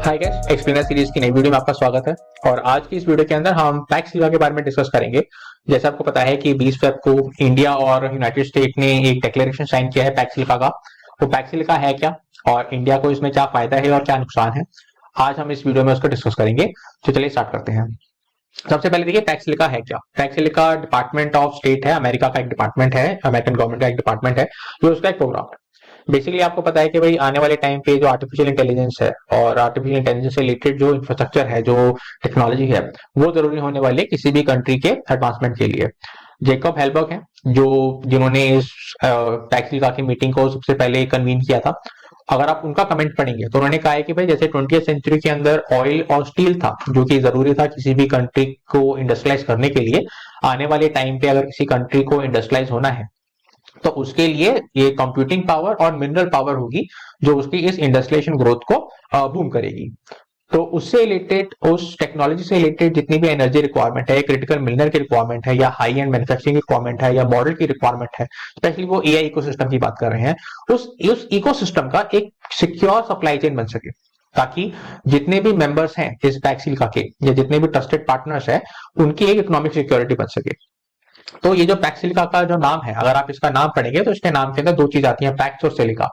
Hi guys, explainer series की नई video में आपका स्वागत है। और आज की इस वीडियो के अंदर हम पैक्स लीगा के बारे में डिस्कस करेंगे। जैसे आपको पता है कि 20 फेब को इंडिया और यूनाइटेड स्टेट ने एक डिक्लेरेशन साइन किया है पैक्स लीगा का। वो पैक्स लीगा है क्या और इंडिया को इसमें क्या फायदा है और क्या नुकसान है, आज हम इस वीडियो में उसको डिस्कस करेंगे। तो चलिए स्टार्ट करते हैं। सबसे पहले देखिए पैक्स लीगा है क्या। PACS Liga department of state है, अमेरिका का एक डिपार्टमेंट है, अमेरिकन गवर्नमेंट का एक डिपार्टमेंट है, जो उसका एक प्रोग्राम है। बेसिकली आपको पता है कि भाई आने वाले टाइम पे जो आर्टिफिशियल इंटेलिजेंस है और आर्टिफिशियल इंटेलिजेंस से रिलेटेड जो इंफ्रास्ट्रक्चर है, जो टेक्नोलॉजी है, वो जरूरी होने वाली है किसी भी कंट्री के एडवांसमेंट के लिए। जेकब हेलबर्ग हैं जो जिन्होंने इस टैक्स लीगा की मीटिंग को सबसे पहले कन्वीन किया था। अगर आप उनका कमेंट पढ़ेंगे तो उन्होंने कहा है कि भाई जैसे 20वीं सेंचुरी के अंदर ऑयल और स्टील था जो कि जरूरी था किसी भी कंट्री को इंडस्ट्रियलाइज करने के लिए, आने वाले टाइम पे अगर किसी कंट्री को इंडस्ट्रियलाइज होना है तो उसके लिए ये कंप्यूटिंग पावर और मिनरल पावर होगी जो उसकी इस इंडस्ट्रियलाइजेशन ग्रोथ को बूम करेगी। तो उससे रिलेटेड, उस टेक्नोलॉजी से रिलेटेड जितनी भी एनर्जी रिक्वायरमेंट है, क्रिटिकल मिनरल की रिक्वायरमेंट है, या हाई एंड मैन्युफैक्चरिंग रिक्वायरमेंट है, या मॉडल की रिक्वायरमेंट है, स्पेशली वो एआई इकोसिस्टम की बात कर रहे हैं, उस इकोसिस्टम का एक सिक्योर सप्लाई चेन बन सके, ताकि जितने भी मेंबर्स हैं इस पैक्स लीगा के या जितने भी ट्रस्टेड पार्टनर्स हैं उनकी एक इकोनॉमिक सिक्योरिटी बन सके। तो ये जो पैक्स सिलिका का जो नाम है, अगर आप इसका नाम पढ़ेंगे तो इसके नाम के अंदर दो चीज आती हैं, पैक्स और सिलिका।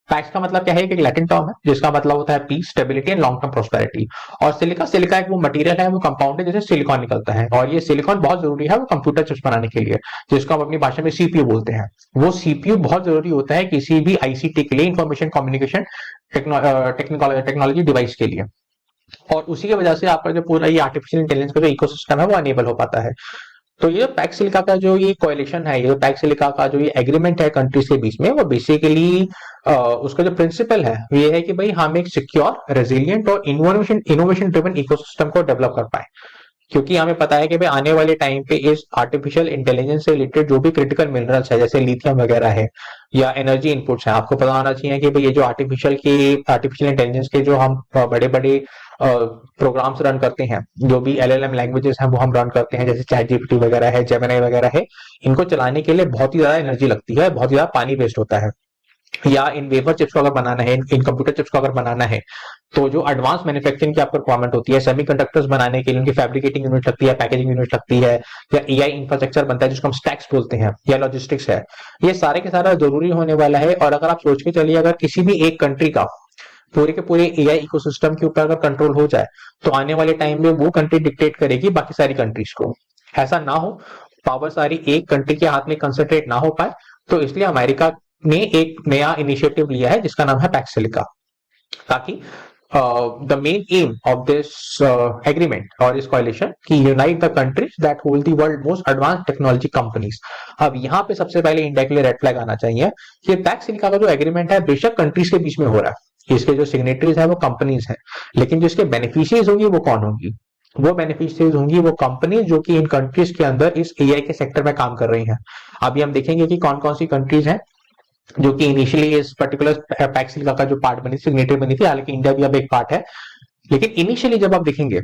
पैक्स का मतलब क्या है कि एक लैटिन टर्म है जिसका मतलब होता है peace, stability and long term prosperity. और सिलिका सिलिका एक वो मटेरियल है, वो कंपाउंड है जैसे सिलिकॉन निकलता है, और ये सिलिकॉन बहुत जरूरी है वो कंप्यूटर चिप्स बनाने के लिए, जिसको हम अपनी भाषा में सीपीयू बोलते हैं। वो सीपीयू बहुत जरूरी होता है किसी भी आईसीटी के लिए, इंफॉर्मेशन कम्युनिकेशन टेक्नोलॉजी डिवाइस के लिए। और उसी की वजह से आपका जो पूरा ये आर्टिफिशियल इंटेलिजेंस का जो इकोसिस्टम है वो अनेबल हो पाता है। तो ये पैक्स सिलिका का जो ये कोalition है, ये पैक्स सिलिका का जो ये एग्रीमेंट है कंट्रीज के बीच में, वो बेसिकली उसका जो प्रिंसिपल है ये है कि भाई हम एक सिक्योर, रेजिलियंट और इनोवेशन इनोवेशन ड्रिवन इकोसिस्टम को डेवलप कर पाए। क्योंकि हमें पता है कि भाई आने वाले टाइम पे इस आर्टिफिशियल इंटेलिजेंस से रिलेटेड जो भी क्रिटिकल मिनरल्स है जैसे लिथियम वगैरह है, या एनर्जी इनपुट्स है, आपको पता होना चाहिए कि भाई ये जो आर्टिफिशियल इंटेलिजेंस के जो हम बड़े बड़े प्रोग्राम्स रन करते हैं, जो भी एलएलएम लैंग्वेजेस हैं वो हम रन करते हैं, जैसे चैट जीपीटी वगैरह है, जेमिनी वगैरह है, इनको चलाने के लिए बहुत ही ज्यादा एनर्जी लगती है, बहुत ही ज्यादा पानी वेस्ट होता है। या इन वेफर चिप्स को अगर बनाना है, इन कंप्यूटर चिप्स को अगर बनाना है, तो जो एडवांस मैन्युफैक्चरिंग की आपको रिक्वायरमेंट होती है, सेमीकंडक्टर्स बनाने के लिए उनकी फैब्रिकेटिंग यूनिट लगती है, पैकेजिंग यूनिट लगती है, या एआई इंफ्रास्ट्रक्चर बनता है जिसको हम स्टैक्स बोलते हैं, या लॉजिस्टिक्स है, ये सारे के सारा जरूरी होने वाला है। और अगर आप सोच के चलिए, अगर किसी भी एक कंट्री का पूरे के पूरे एआई इकोसिस्टम के ऊपर अगर कंट्रोल हो जाए तो आने वाले टाइम में वो कंट्री डिक्टेट करेगी बाकी सारी कंट्रीज को। ऐसा ना हो, पावर सारी एक कंट्री के हाथ में कंसंट्रेट ना हो पाए, तो इसलिए अमेरिका ने एक नया इनिशिएटिव लिया है जिसका नाम है पैक्स सिलिका, ताकि the main M of this agreement और इस कोalition की unite the countries that hold the world most advance technology companies. अब यहाँ पे सबसे पहले इंडिया के लिए रेड फ्लैग आना चाहिए कि पैक्स सिलिका का जो एग्रीमेंट है बेशक कंट्रीज के बीच में हो रहा है, इसके जो सिग्नेटरीज है वो कंपनीज है, लेकिन जो इसके बेनिफिशियरीज होंगी वो कौन होंगी? वो बेनिफिशियरीज होंगी वो कंपनीज जो कि इन कंट्रीज के अंदर इस एआई के सेक्टर में काम कर रही हैं। अभी हम देखेंगे कि कौन कौन सी कंट्रीज हैं जो कि इनिशियली इस पर्टिकुलर पैक्स सिलिका का जो पार्ट बनी, सिग्नेटरी बनी थी, हालांकि इंडिया भी अब एक पार्ट है। लेकिन इनिशियली जब आप देखेंगे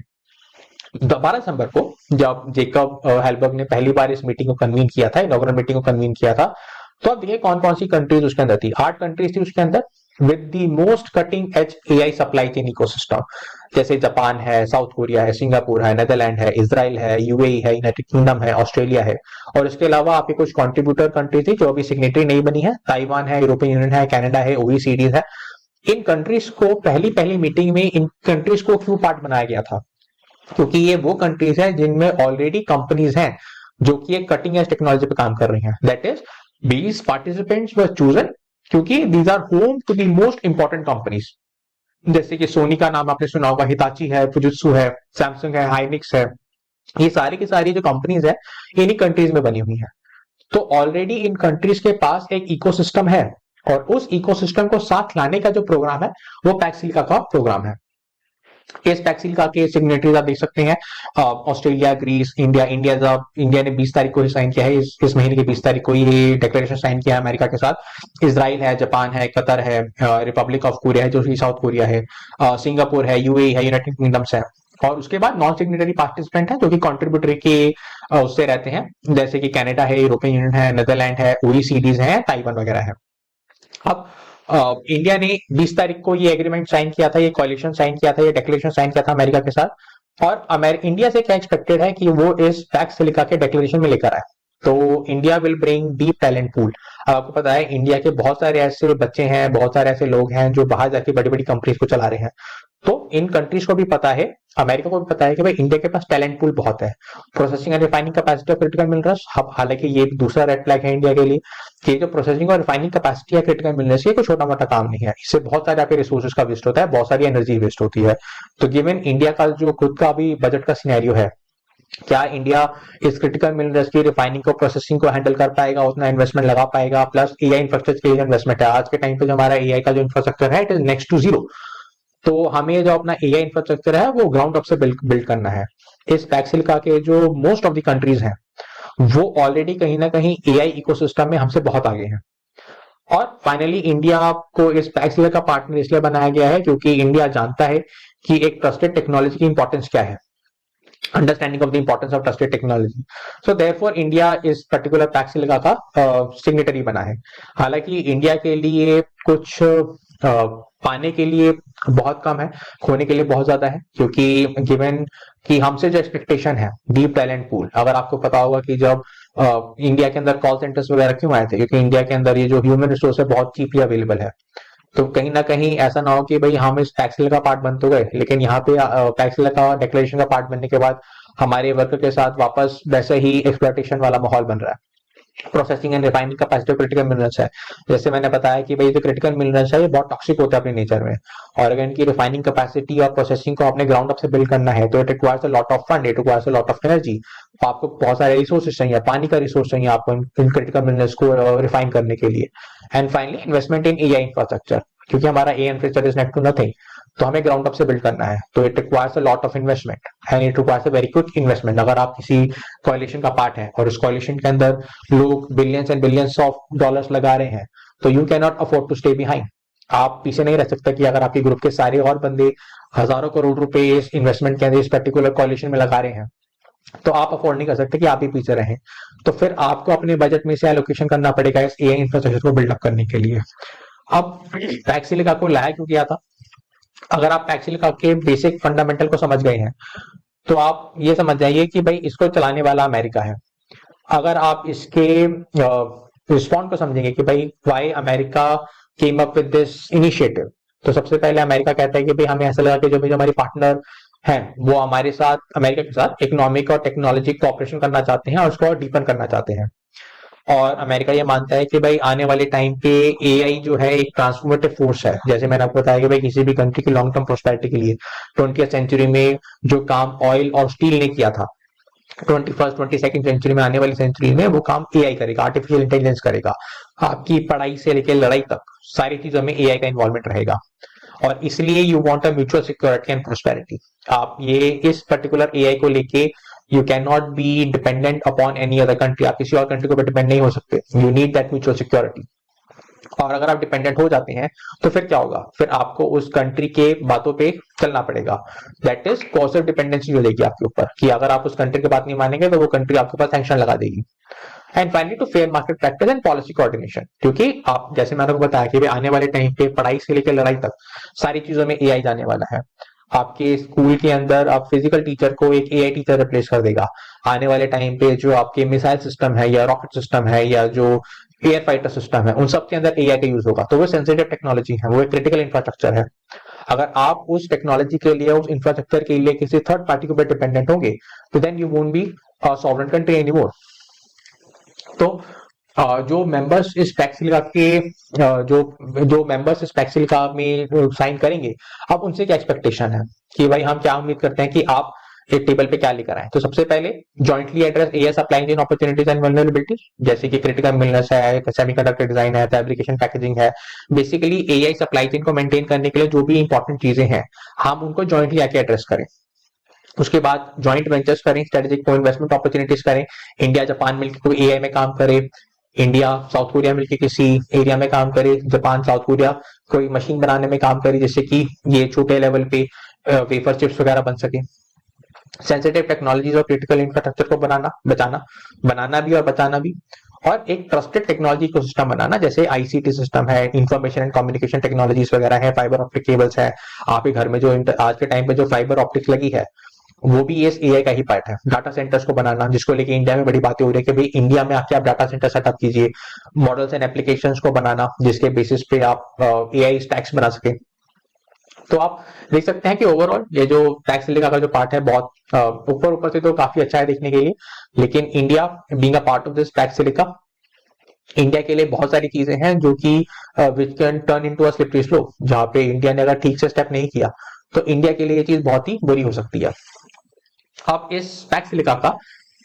12 दिसंबर को, जब जेकब हेलबर्ग ने पहली बार इस मीटिंग को कन्वीन किया था, इनॉग्रल मीटिंग को कन्वीन किया था, तो अब देखिए कौन कौन सी कंट्रीज उसके अंदर थी। 8 कंट्रीज थी उसके अंदर with the most cutting edge AI supply chain ecosystem, जैसे जापान है, साउथ कोरिया है, सिंगापुर है, नेदरलैंड है, इजराइल है, यूएई है, यूनाइटेड किंगडम है, ऑस्ट्रेलिया है। और इसके अलावा आपके कुछ कॉन्ट्रीब्यूटर कंट्री थी जो अभी सिग्नेटरी नहीं बनी है, ताइवान है, यूरोपियन यूनियन है, कनाडा है, ओईसीडी है। इन कंट्रीज को पहली पहली मीटिंग में इन कंट्रीज को क्यों पार्ट बनाया गया था? क्योंकि ये वो कंट्रीज हैं जिनमें ऑलरेडी कंपनीज हैं जो कि एक कटिंग एज टेक्नोलॉजी पे काम कर रही हैं। That is these participants were chosen क्योंकि these are home to the most important companies, जैसे कि सोनी का नाम आपने सुना होगा, हिताची है, फुजित्सु है, सैमसंग है, हाइनिक्स है। ये सारी की सारी जो कंपनीज है इन्हीं कंट्रीज में बनी हुई है। तो ऑलरेडी इन कंट्रीज के पास एक इकोसिस्टम है, और उस इकोसिस्टम को साथ लाने का जो प्रोग्राम है वो पैक्स सिलिका का प्रोग्राम है। इस पैक्स सिलिका के सिग्नेटरीज आप देख सकते हैं, ऑस्ट्रेलिया, ग्रीस, इंडिया ने 20 तारीख को ही साइन किया है, इस महीने की 20 तारीख को ये डिक्लेरेशन साइन किया है अमेरिका के साथ। इजराइल है, जापान है, कतर है, रिपब्लिक ऑफ कोरिया है जो कि साउथ कोरिया है, सिंगापुर है, यूएई है, यूनाइटेड किंगडम्स है। और उसके बाद नॉन सिग्नेटरी पार्टिसिपेंट है जो कि कॉन्ट्रीब्यूटरी के उससे रहते हैं, जैसे कि कनाडा है, यूरोपियन यूनियन है, नेदरलैंड है, ओईसीडीज है, ताइवान वगैरह है। अब इंडिया ने 20 तारीख को ये एग्रीमेंट साइन किया था, ये कॉलिशन साइन किया था, ये डिक्लेरेशन साइन किया था अमेरिका के साथ। और इंडिया से क्या एक्सपेक्टेड है कि वो इस पैक्स सिलिका के डिक्लेरेशन में लेकर आए। तो India will bring deep talent pool. आपको पता है इंडिया के बहुत सारे ऐसे बच्चे हैं, बहुत सारे ऐसे लोग हैं जो बाहर जाके बड़ी बड़ी कंपनीज को चला रहे हैं। तो इन कंट्रीज को भी पता है, अमेरिका को भी पता है कि भाई इंडिया के पास टैलेंट पूल बहुत है। Processing and refining capacity of critical minerals, हालांकि ये दूसरा रेड फ्लैग है इंडिया के लिए कि जो प्रोसेसिंग और रिफाइनिंग कैपेसिटी है क्रिटिकल मिनरल्स, ये कोई छोटा मोटा काम नहीं है। इससे बहुत सारे आपके रिसोर्सेज का वेस्ट होता है, बहुत सारी एनर्जी वेस्ट होती है। तो गिवन इंडिया का जो खुद का भी बजट का सिनेरियो है, क्या इंडिया इस क्रिटिकल मिनरल्स की रिफाइनिंग को प्रोसेसिंग को हैंडल कर पाएगा, उतना इन्वेस्टमेंट लगा पाएगा? प्लस एआई इंफ्रास्ट्रक्चर के लिए इन्वेस्टमेंट है आज के टाइम पे, जो हमारा एआई का जो इंफ्रास्ट्रक्चर है it is next to zero. तो हमें जो अपना एआई इंफ्रास्ट्रक्चर है वो ग्राउंड अप से बिल्ड करना है। इस पैक्सिलिका के जो मोस्ट ऑफ द कंट्रीज हैं वो ऑलरेडी कहीं ना कहीं एआई इकोसिस्टम में हमसे बहुत आगे हैं। और फाइनली इंडिया को इस पैक्सिलिका का पार्टनर इसलिए बनाया गया है क्योंकि इंडिया जानता है कि एक ट्रस्टेड टेक्नोलॉजी की इंपॉर्टेंस क्या है, understanding of the importance of trusted technology. So therefore India इस पर्टिकुलर पैक्स सिलिका का सिग्नेटरी बना है। हालांकि इंडिया के लिए कुछ पाने के लिए बहुत कम है, खोने के लिए बहुत ज्यादा है, क्योंकि गिवन कि हमसे जो एक्सपेक्टेशन है डीप टैलेंट पूल, अगर आपको पता होगा कि जब इंडिया के अंदर कॉल सेंटर्स वगैरह क्यों आए थे, क्योंकि इंडिया के अंदर ये जो ह्यूमन रिसोर्स है बहुत चीपली अवेलेबल है। तो कहीं ना कहीं ऐसा ना हो कि भाई हम इस पैक्सिल का पार्ट बन तो गए, लेकिन यहाँ पे पैक्सिल का डिक्लेरेशन का पार्ट बनने के बाद हमारे वर्कर के साथ वापस वैसे ही एक्सप्लॉयटेशन वाला माहौल बन रहा है। Processing and refining capacity of critical minerals है, जैसे मैंने बताया कि भाई जो क्रिटिकल मिनरल्स है ये बहुत टॉक्सिक होते हैं अपने नेचर में, और अगर इनकी रिफाइनिंग कैपेसिटी और प्रोसेसिंग को अपने ग्राउंड अप से बिल्ड करना है तो it requires a lot of fund, it requires a lot of energy. आपको बहुत सारे रिसोर्सेज चाहिए, पानी का रिसोर्स चाहिए आपको इन क्रिटिकल मिनरल्स को रिफाइन करने के लिए। And finally investment in AI infrastructure, क्योंकि हमारा AI infrastructure is next to nothing, तो हमें ग्राउंड अप से बिल्ड करना है, तो it requires a lot of investment and it requires a very quick investment. अगर आप किसी कॉलिशन का पार्ट है और उस कॉलिशन के अंदर लोग billions and billions of dollars लगा रहे हैं, तो you can not afford to stay behind. आप पीछे नहीं रह सकते कि अगर आपके ग्रुप के सारे और बंदे हजारों करोड़ रुपए इस इन्वेस्टमेंट के अंदर इस पर्टिकुलर कॉलिशन में लगा रहे हैं, तो आप अफोर्ड नहीं कर सकते कि आप ही पीछे रहें। तो फिर आपको अपने बजट में से एलोकेशन करना पड़ेगा इस एआई इंफ्रास्ट्रक्चर को बिल्डअप करने के लिए। अब पैक्सिलिका को लाया क्यों किया था? अगर आप पैक्सिलिका के बेसिक फंडामेंटल को समझ गए हैं तो आप ये समझ जाइए कि भाई इसको चलाने वाला अमेरिका है। अगर आप इसके रिस्पॉन्ड को समझेंगे कि भाई why America came up with this initiative, तो सबसे पहले अमेरिका कहता है कि भाई हमें ऐसा लगा कि जो भी हमारे पार्टनर हैं वो हमारे साथ, अमेरिका के साथ इकोनॉमिक और टेक्नोलॉजी कोऑपरेशन करना चाहते हैं और उसको और डीपन करना चाहते हैं। और अमेरिका ये मानता है कि भाई आने वाले टाइम पे एआई जो है एक ट्रांसफॉर्मेटिव फोर्स है। जैसे मैंने आपको बताया कि भाई किसी भी कंट्री की लॉन्ग टर्म प्रोस्पेरिटी के लिए 20th सेंचुरी में जो काम ऑयल और स्टील ने किया था, 21st 22nd सेंचुरी में, आने वाली सेंचुरी में वो काम एआई करेगा, आर्टिफिशियल इंटेलिजेंस करेगा। आपकी पढ़ाई से लेकर लड़ाई तक सारी चीजों में एआई का इन्वॉल्वमेंट रहेगा, और इसलिए you want a mutual security and prosperity. आप ये इस पर्टिकुलर एआई को लेके you can not be dependent upon any other country, आप किसी और कंट्री को डिपेंड नहीं हो सकते। You need that mutual security. और अगर आप डिपेंडेंट हो जाते हैं तो फिर क्या होगा? फिर आपको उस कंट्री के बातों पे चलना पड़ेगा। दैट इज पॉजिटिव डिपेंडेंसी जो लेगी आपके ऊपर, कि अगर आप उस कंट्री की बात नहीं मानेंगे तो वो कंट्री आपके पास सैंक्शन लगा देगी। And finally to fair market practice and policy coordination, क्योंकि आप जैसे मैंने आपको बताया कि आने वाले टाइम पे पढ़ाई से लेकर लड़ाई तक सारी चीजों में एआई जाने वाला है। आपके स्कूल के अंदर आप फिजिकल टीचर को एक एआई टीचर रिप्लेस कर देगा। आने वाले टाइम पे जो आपके मिसाइल सिस्टम है या रॉकेट सिस्टम है या जो एयर फाइटर सिस्टम है, उन सब के अंदर एआई का यूज होगा। तो वो सेंसिटिव टेक्नोलॉजी है, वो एक क्रिटिकल इंफ्रास्ट्रक्चर है। अगर आप उस टेक्नोलॉजी के लिए, उस इंफ्रास्ट्रक्चर के लिए किसी थर्ड पार्टी के ऊपर डिपेंडेंट होंगे तो then you won't be sovereign country anymore. तो जो मेंबर्स इस पैक्सिलिका के जो मेंबर्स इस पैक्सिलिका में साइन करेंगे, अब उनसे क्या एक्सपेक्टेशन है कि भाई हम क्या उम्मीद करते हैं कि आप एक टेबल पे क्या लेकर आए। तो सबसे पहले jointly address AI supply chain opportunities and vulnerabilities, जैसे कि क्रिटिकल मिनरल्स है, सेमीकंडक्टर डिजाइन है, फैब्रिकेशन पैकेजिंग है। बेसिकली एआई सप्लाई चेन को मेंटेन करने के लिए जो भी इंपॉर्टेंट चीजें हैं हम उनको जॉइंटली आके एड्रेस करें। उसके बाद जॉइंट वेंचर्स करें, स्ट्रेटेजिक को इन्वेस्टमेंट अपॉर्चुनिटीज करें। इंडिया जापान मिलकर कोई एआई में काम करे, इंडिया साउथ कोरिया मिलकर किसी एरिया में काम करे, जापान साउथ कोरिया कोई मशीन बनाने में काम करे, जिससे कि ये छोटे लेवल पे वेफर चिप्स वगैरह बन सके। सेंसिटिव टेक्नोलॉजीज और क्रिटिकल इंफ्रास्ट्रक्चर को बनाना भी और बचाना भी। और एक ट्रस्टेड टेक्नोलॉजी इकोसिस्टम बनाना, जैसे आईसीटी सिस्टम है, इंफॉर्मेशन एंड कम्युनिकेशन टेक्नोलॉजीज वगैरह है, फाइबर ऑप्टिक केबल्स है। आपके घर में जो आज के टाइम पे जो फाइबर ऑप्टिक लगी है वो भी इस एआई का ही पार्ट है। डाटा सेंटर्स को बनाना, जिसको लेके इंडिया में बड़ी बातें हो रही है कि भाई इंडिया में आके आप डाटा सेंटर सेटअप कीजिए, मॉडल्स एंड एप्लीकेशंस को बनाना जिसके बेसिस पे आप एआई स्टैक्स बना सके। तो आप देख सकते हैं कि ओवरऑल ये जो टैक्स सिलिका का जो पार्ट है बहुत ऊपर ऊपर से तो काफी अच्छा है देखने के लिए, लेकिन India being a part of this tax silica, India के लिए बहुत सारी चीजें हैं जो कि which can turn into a slippery slope, जहां पे इंडिया ने अगर ठीक से स्टेप नहीं किया तो इंडिया के लिए ये चीज बहुत ही बुरी हो सकती है। अब इस टैक्स सिलिका का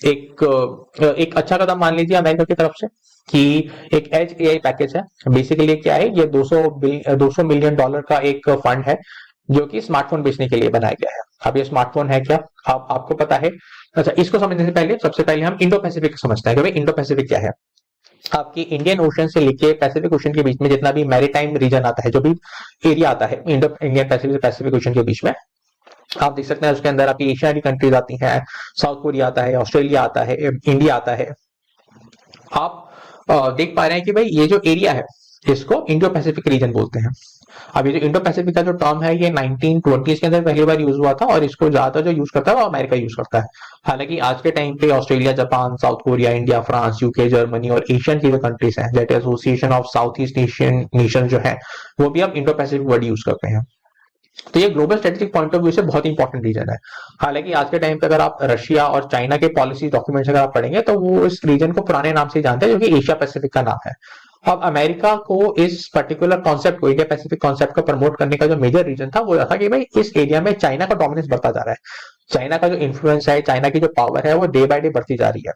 एक अच्छा कदम मान लीजिए अमेरिका की तरफ से कि एक एज एआई पैकेज है। बेसिकली क्या है, ये 200 मिलियन डॉलर का एक फंड है जो कि स्मार्टफोन बेचने के लिए बनाया गया है। अब ये स्मार्टफोन है क्या, आपको पता है? अच्छा, इसको समझने से पहले सबसे पहले हम इंडो पैसिफिक समझते हैं कि भाई इंडो पैसिफिक क्या है। आपकी इंडियन ओशन से लेके पैसिफिक ओशन के बीच में जितना भी मैरीटाइम रीजन आता है, जो भी एरिया आता है Indo Indian Pacific Pacific ocean के बीच में, आप देख सकते हैं उसके अंदर आपकी एशिया की कंट्रीज आती हैं, साउथ कोरिया आता है, ऑस्ट्रेलिया आता है, इंडिया आता है। आप देख पा रहे हैं कि भाई ये जो एरिया है इसको इंडो पैसिफिक रीजन बोलते हैं। अब ये जो इंडो पैसिफिक का जो टर्म है ये 1920 के अंदर पहली बार यूज हुआ था, और इसको ज्यादातर जो यूज करता है वो अमेरिका यूज करता है। हालांकि आज के टाइम पे Australia, Japan, south Korea, India, France, UK, Germany और एशियन की जो कंट्रीज हैं, that association of south east Asian nation जो है, वो भी अब इंडो पैसिफिक वर्ड यूज करते हैं। तो ये global strategic point of view से बहुत इंपॉर्टेंट रीजन है। हालांकि आज के टाइम पे अगर आप रशिया और चाइना के पॉलिसी डॉक्यूमेंट्स अगर आप पढ़ेंगे तो वो इस रीजन को पुराने नाम से जानते हैं, जो कि एशिया पैसिफिक का नाम है। अब अमेरिका को इस पर्टिकुलर कॉन्सेप्ट को, इंडिया पैसिफिक कॉन्सेप्ट को प्रमोट करने का जो मेजर रीजन था वो था कि भाई इस एरिया में चाइना का डोमिनेंस बढ़ता जा रहा है। चाइना का जो इन्फ्लुएंस है, चाइना की जो पावर है वो डे बाय डे बढ़ती जा रही है।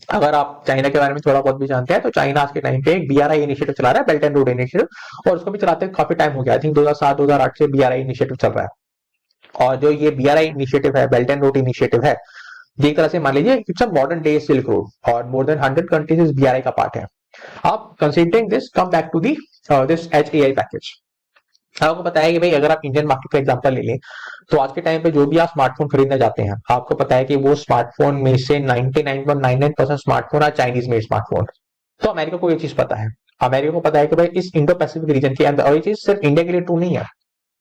अगर आप चाइना के बारे में थोड़ा बहुत भी जानते हैं तो चाइना आज के टाइम पे एक बीआरआई इनिशिएटिव चला रहा है, बेल्ट एंड रोड इनिशिएटिव, और उसको भी चलाते काफी टाइम हो गया। आई थिंक 2007-2008 से बीआरआई इनिशिएटिव चल रहा है। और जो ये बीआरआई इनिशिएटिव है, बेल्ट एंड रोड इनिशिएटिव है, एक तरह से मान लीजिए it's a modern day silk road, और मोर देन 100 कंट्रीज इस बीआरआई का पार्ट है। आप considering this, come back to this HAI package. आपको पता है कि भाई अगर आप इंडियन मार्केट का एग्जांपल ले लें तो आज के टाइम पे जो भी आप स्मार्टफोन खरीदने जाते हैं, आपको पता है कि वो स्मार्टफोन में से 99.99% स्मार्टफोन है चाइनीज मेड स्मार्टफोन। तो अमेरिका को ये चीज पता है। अमेरिका को पता है कि भाई इस इंडो पैसिफिक रीजन के अंदर, और ये चीज सिर्फ इंडिया के लिए ट्रू नहीं है,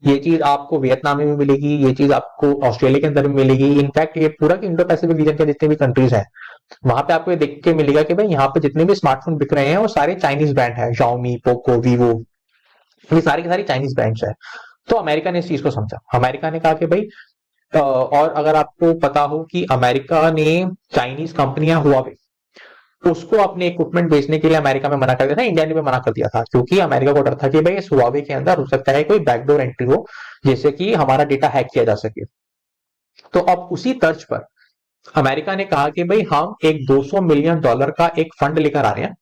ये चीज आपको वियतनाम में भी मिलेगी, ये चीज आपको ऑस्ट्रेलिया के अंदर भी मिलेगी। इनफैक्ट ये पूरा इंडो पैसिफिक रीजन के जितने भी कंट्रीज है वहां पे आपको ये देख के मिलेगा कि भाई यहाँ पे जितने भी स्मार्टफोन बिक रहे हैं वो सारे चाइनीज ब्रांड है, Xiaomi, पोको, वीवो, ये सारी की सारी चाइनीज ब्रांड्स है। तो अमेरिका ने इस चीज को समझा। अमेरिका ने कहा कि भाई और अगर आपको पता हो कि अमेरिका ने चाइनीज कंपनियां हुआवे उसको अपने इक्विपमेंट बेचने के लिए अमेरिका में मना कर दिया था, इंडिया ने भी मना कर दिया था, क्योंकि अमेरिका को डर था कि भाई इस हुआवे के अंदर हो सकता है कोई बैकडोर एंट्री हो जिससे कि हमारा डेटा हैक किया जा सके। तो अब उसी तर्ज पर अमेरिका ने कहा कि भाई हम एक $200 मिलियन का एक फंड लेकर आ रहे हैं,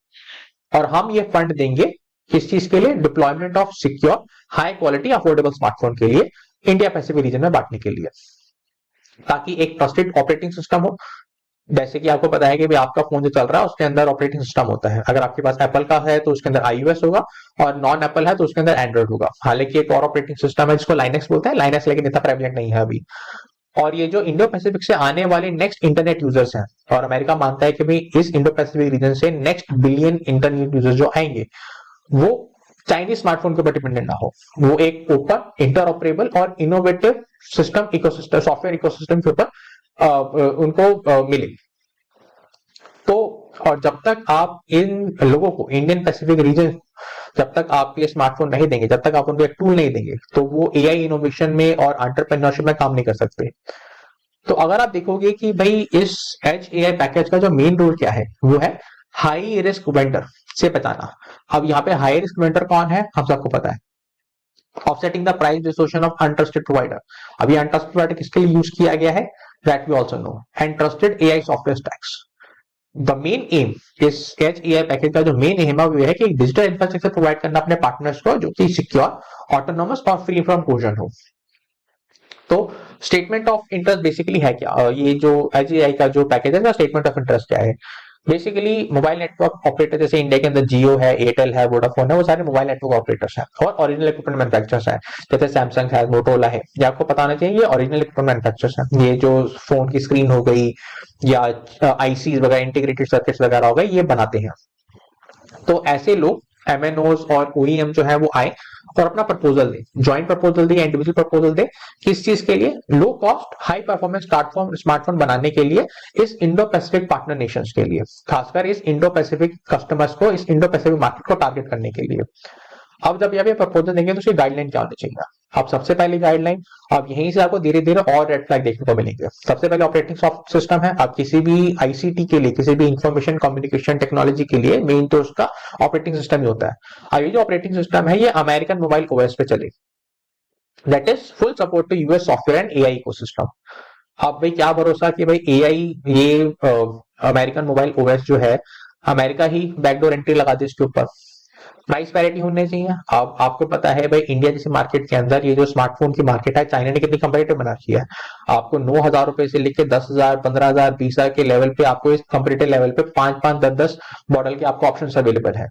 और हम ये फंड देंगे किस चीज के लिए? Deployment of secure high quality affordable smartphone के लिए, इंडिया पैसिफिक रीजन में बांटने के लिए, ताकि एक ट्रस्टेड ऑपरेटिंग सिस्टम हो। जैसे कि आपको पता है कि भी आपका फोन जो चल रहा है उसके अंदर ऑपरेटिंग सिस्टम होता है। अगर आपके पास एप्पल का है तो उसके अंदर iOS होगा, और नॉन एप्पल है तो उसके अंदर एंड्रॉइड होगा। हालांकि एक और ऑपरेटिंग सिस्टम है जिसको लाइनेक्स बोलते हैं, लाइनेक्स लेकिन इतना प्रेवलेंट नहीं है अभी। और ये जो इंडो पैसिफिक से आने वाले नेक्स्ट इंटरनेट यूजर्स हैं, और अमेरिका मानता है कि भाई इस इंडो पैसिफिक रीजन से नेक्स्ट बिलियन इंटरनेट यूजर्स जो आएंगे वो चाइनीज स्मार्टफोन के ऊपर डिपेंडेंट ना हो, वो एक ओपन, इंटरऑपरेबल और innovative system ecosystem, software ecosystem के ऊपर उनको मिले। तो और जब तक आप इन लोगों को, इंडियन पैसिफिक रीजन, जब तक आप ये स्मार्टफोन नहीं देंगे, जब तक आप उनको एक टूल नहीं देंगे, तो वो एआई इनोवेशन में और एंटरप्रेन्योरशिप में काम नहीं कर सकते। तो अगर आप देखोगे कि भाई इस एच एआई पैकेज का जो मेन रोल क्या है, वो है हाई रिस्क वेंडर से बचाना। अब यहाँ पे हाई रिस्क वेंडर कौन है, हम सबको पता है। Offsetting the price distortion of untrusted provider. अभी अनट्रस्टेड प्रोवाइडर किसके लिए यूज किया गया है, that we also know. And trusted AI software stacks. The main aim इस एच एआई पैकेज का जो मेन एम है वो है कि डिजिटल इंफ्रास्ट्रक्चर प्रोवाइड करना अपने पार्टनर्स को जो कि सिक्योर, ऑटोनोमस और फ्री फ्रॉम कोजन हो। तो स्टेटमेंट ऑफ इंटरेस्ट बेसिकली है क्या, ये जो एचएआई का जो पैकेज है, स्टेटमेंट ऑफ इंटरेस्ट क्या है? बेसिकली मोबाइल नेटवर्क ऑपरेटर जैसे इंडिया के अंदर जियो है, एयरटेल है, वोडाफोन है, वो सारे मोबाइल नेटवर्क ऑपरेटर्स हैं और ओरिजिनल इक्विपमेंट मैन्युफैक्चरर्स हैं। जैसे सैमसंग है, मोटोरोला है, ये आपको पता होना चाहिए, ये ओरिजिनल इक्विपमेंट मैन्युफैक्चरर्स हैं। ये जो फोन की स्क्रीन हो गई या आईसी वगैरह, इंटीग्रेटेड सर्किट्स वगैरह हो गए, ये बनाते हैं। तो ऐसे लोग एमएनओज और ओईएम जो है वो आए और अपना प्रपोजल दे, ज्वाइंट प्रपोजल दे या इंडिविजुअल प्रपोजल दे, किस चीज के लिए, low cost high performance smartphone बनाने के लिए, इस इंडो पैसिफिक पार्टनर नेशंस के लिए, खासकर इस इंडो पैसिफिक कस्टमर्स को, इस इंडो पैसिफिक मार्केट को टारगेट करने के लिए। अब जब यहाँ पे प्रपोजल देंगे तो उसकी गाइडलाइन क्या होनी चाहिए? अब सबसे पहली गाइडलाइन, अब यहीं से आपको धीरे धीरे और रेड फ्लैग देखने को मिलेंगे। सबसे पहले ऑपरेटिंग सिस्टम है। अब किसी भी आईसीटी के लिए, किसी भी इंफॉर्मेशन कम्युनिकेशन टेक्नोलॉजी के लिए मेन तो उसका ऑपरेटिंग सिस्टम ही होता है। अब ये जो ऑपरेटिंग सिस्टम है, ये अमेरिकन मोबाइल ओएस पे चले, that is full support to US software and AI ecosystem. अब भाई क्या भरोसा कि भाई एआई, ये अमेरिकन मोबाइल ओएस जो है, अमेरिका ही बैकडोर एंट्री लगा दे इसके ऊपर। प्राइस पैरिटी होने चाहिए। अब आपको पता है भाई, इंडिया जैसे मार्केट के अंदर ये जो स्मार्टफोन की मार्केट है, चाइना ने कितनी कंपेटिटिव बना रखी है। आपको 9,000 रुपए से लेकर 10,000, 15,000, 20,000 के लेवल पे, आपको इस कंपेटिटिव लेवल पे 5-5, 10-10 मॉडल के आपको ऑप्शन अवेलेबल है।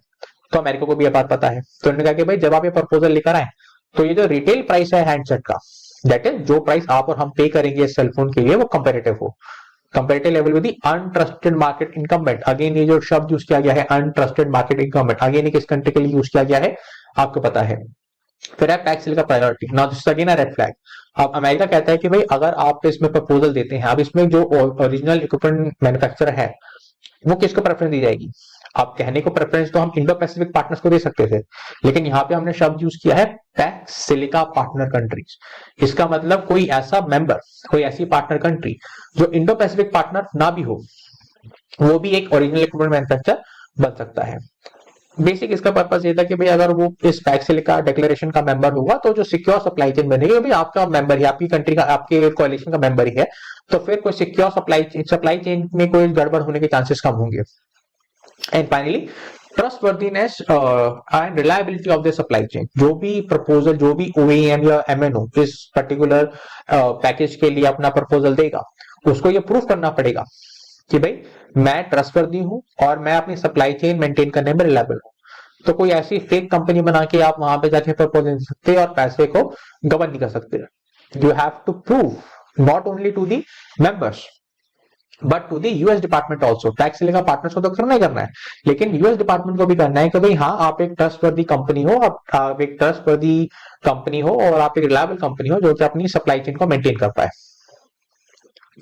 तो अमेरिका को भी ये बात पता है, तो उन्होंने कहा कि भाई जब आप ये प्रपोजल लेकर आए, तो ये जो रिटेल प्राइस है हैंडसेट का, दैट इज जो प्राइस आप और हम पे करेंगे इस सेलफोन के लिए, वो कंपेरेटिव हो, comparative level with untrusted market incumbent. Again ये जो शब्द यूज किया गया है अनट्रस्टेड मार्केट इनकम्बेंट, अगेन किस कंट्री के लिए यूज किया गया है आपको पता है। फिर है पैक्सिल का priority, now this again a red flag. अब अमेरिका कहता है कि भाई अगर आप इसमें प्रपोजल देते हैं, अब इसमें जो ओरिजिनल इक्विपमेंट मैन्युफैक्चरर है, वो किसको प्रेफरेंस दी जाएगी? आप कहने को प्रेफरेंस तो हम इंडो पैसिफिक पार्टनर्स को दे सकते थे, लेकिन यहाँ पे हमने शब्द यूज किया है पैक्स सिलिका पार्टनर कंट्रीज। इसका मतलब कोई ऐसा मेंबर, कोई ऐसी पार्टनर कंट्री जो इंडो पैसिफिक पार्टनर ना भी हो, वो भी एक ओरिजिनल इक्विपमेंट मैन्युफैक्चरर बन सकता है। बेसिक इसका पर्पस ये था कि भाई अगर वो इस पैक्स सिलिका डिक्लेरेशन का मेंबर होगा, तो जो सिक्योर सप्लाई चेन बनेगी, भाई आपका मेंबर ही, आपकी कंट्री का, आपके कोalition का मेंबर ही है, तो फिर कोई सिक्योर सप्लाई चेन में कोई गड़बड़ होने के चांसेस कम होंगे। And finally trustworthiness and reliability of the supply chain. जो भी प्रपोजल, जो भी ओईएम या एमएनओ इस पर्टिकुलर पैकेज के लिए अपना प्रपोजल देगा, उसको ये प्रूफ करना पड़ेगा कि भाई मैं ट्रस्टवर्दी हूं और मैं अपनी सप्लाई चेन मेंटेन करने में रिलायबल हूं। तो कोई ऐसी फेक कंपनी बना के आप वहां पे जाके प्रपोजल दे सकते और पैसे को गबन नहीं कर सकते। You have to prove not only to the members but to the US department also. Pax Silica partners को तो करना ही करना है, लेकिन यूएस डिपार्टमेंट को भी करना है कि भाई हाँ, आप एक ट्रस्टवर्दी कंपनी हो, आप एक ट्रस्टवर्दी कंपनी हो और आप एक रिलायबल कंपनी हो जो कि अपनी सप्लाई चेन को मेंटेन कर पाए।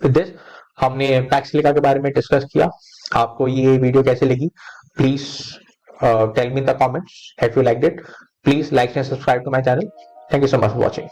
विद दिस हमने टैक्स सिलिका के बारे में डिस्कस किया। आपको ये वीडियो कैसे लगी, please tell me in the comments. If you like it, please like and subscribe to my channel. Thank you so much for watching.